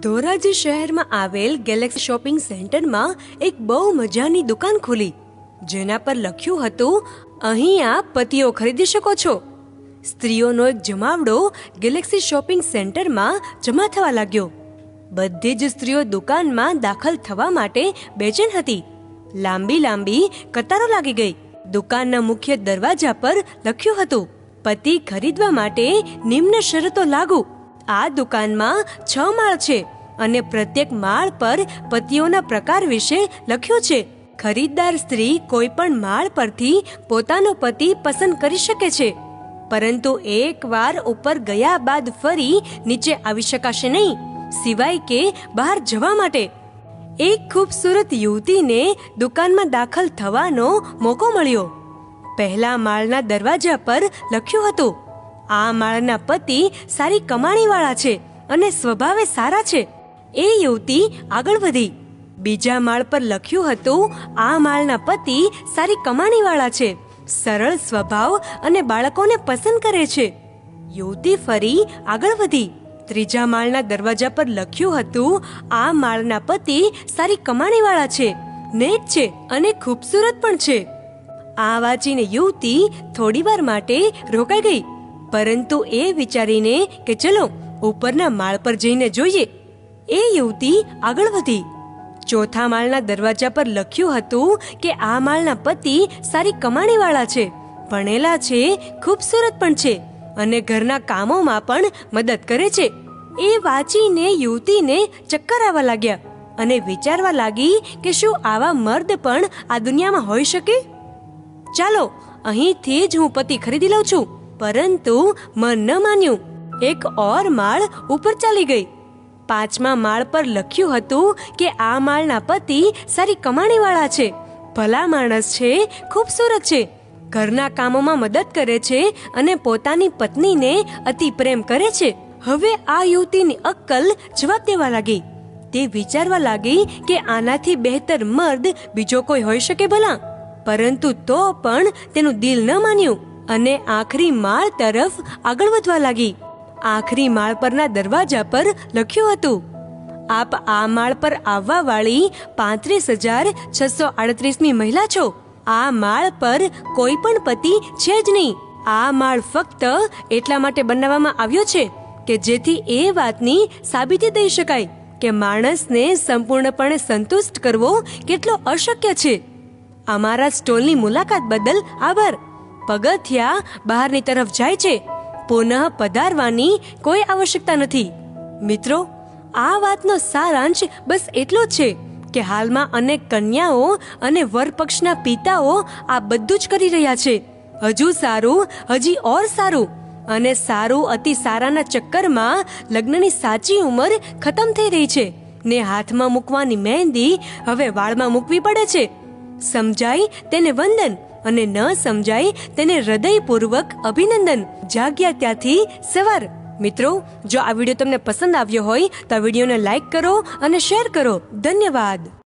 ધોરાજી શહેરમાં આવેલ Galaxy shopping સેન્ટરમાં એક બહુ મજાની દુકાન ખુલી, જેના પર લખ્યું હતું, અહીં આપ પતિઓ ખરીદી શકો છો. સ્ત્રીઓનો એક જમાવડો ગેલેક્સી શોપિંગ સેન્ટરમાં જમા થવા લાગ્યો. બધી જ સ્ત્રીઓ દુકાનમાં દાખલ થવા માટે બેચેન હતી. લાંબી લાંબી કતારો લાગી ગઈ. દુકાનના મુખ્ય દરવાજા પર લખ્યું હતું, પતિ ખરીદવા માટે નિમ્ન શરતો લાગુ. આ દુકાનમાં 6 માળ છે અને પ્રત્યેક માળ પર પતિઓના પ્રકાર વિશે લખ્યું છે. ખરીદદાર સ્ત્રી કોઈ પણ માળ પરથી પોતાનો પતિ પસંદ કરી શકે છે, પરંતુ એકવાર ઉપર ગયા બાદ ફરી નીચે આવી શકાશે નહીં, સિવાય કે બહાર જવા માટે. એક ખૂબસૂરત યુવતીને દુકાનમાં દાખલ થવાનો મોકો મળ્યો. પહેલા માળના દરવાજા પર લખ્યું હતું, આ માળના પતિ સારી કમાણીવાળા છે અને સ્વભાવે સારા છે. એ યુવતી આગળ વધી. બીજા માળ પર લખ્યું હતું, આ માળના પતિ સારી કમાણીવાળા છે, સરળ સ્વભાવ અને બાળકોને પસંદ કરે છે. યુવતી ફરી આગળ વધી. ત્રીજા માળના દરવાજા પર લખ્યું હતું, આ માળના પતિ સારી કમાણીવાળા છે, નેક છે અને ખૂબસૂરત પણ છે. આ વાંચીને યુવતી થોડીવાર માટે રોકાઈ ગઈ, પરંતુ એ વિચારીને કે ચલો ઉપરના માળ પર જઈને જોઈએ, એ યુવતી આગળ વધી. ચોથા માળના દરવાજા પર લખ્યું હતું કે આ માળના પતિ સારી કમાણીવાળા છે, ભણેલા છે, ખૂબસૂરત પણ છે અને ઘરના કામોમાં પણ મદદ કરે છે. એ વાંચીને યુવતીને ચક્કર આવવા લાગ્યા અને વિચારવા લાગી કે શું આવા મર્દ પણ આ દુનિયામાં હોઈ શકે? ચાલો અહીંથી જ હું પતિ ખરીદી લઉં છું. પરંતુ મન ન માન્યું. એક ઓર માળ ઉપર ચાલી ગઈ. 5મા માળ પર લખ્યું હતું કે આ માળના પતિ સારી કમાણીવાળા છે, ભલા માણસ છે, ખૂબસૂરત છે, ઘરના કામોમાં મદદ કરે છે અને પોતાની પત્નીને અતિ પ્રેમ કરે છે. હવે આ યુવતીની અક્કલ જવાબ દેવા લાગી. તે વિચારવા લાગી કે આનાથી બહેતર મર્દ બીજો કોઈ હોઈ શકે ભલા. પરંતુ તો પણ તેનું દિલ ન માન્યું અને આખરી માળ તરફ આગળ વધવા લાગી. આખરી માળ પરના દરવાજા પર લખ્યું હતું, આપ આ માળ પર આવવા વાળી 35,638મી મહિલા છો. આ માળ પર કોઈ પણ પતિ છે જ નહીં. આ માળ ફક્ત એટલા માટે બનાવવામાં આવ્યો છે કે જેથી એ વાતની સાબિતી દઈ શકાય કે માણસને સંપૂર્ણપણે સંતુષ્ટ કરવો કેટલો અશક્ય છે. અમારા સ્ટોલની મુલાકાત બદલ આભાર. પગથિયા બહારની તરફ જાય છે, પુનઃ પધારવાની કોઈ આવશ્યકતા નથી. મિત્રો, આ વાતનો સારાંશ બસ એટલો જ છે કે હાલમાં અનેક કન્યાઓ અને વરપક્ષના પિતાઓ આ બધું જ કરી રહ્યા છે. હજુ સારું, હજી ઓર સારું અને સારું અતિ સારાના ચક્કરમાં લગ્નની સાચી ઉંમર ખતમ થઈ રહી છે ને હાથમાં મૂકવાની મહેંદી હવે વાળમાં મૂકવી પડે છે. સમજાય તેને વંદન અને ન સમજાય તેને હૃદયપૂર્વક અભિનંદન. જાગ્યા ત્યાંથી સવાર. મિત્રો, જો આ વિડીયો તમને પસંદ આવ્યો હોય તો આ વિડીયોને લાઈક કરો અને શેર કરો. ધન્યવાદ.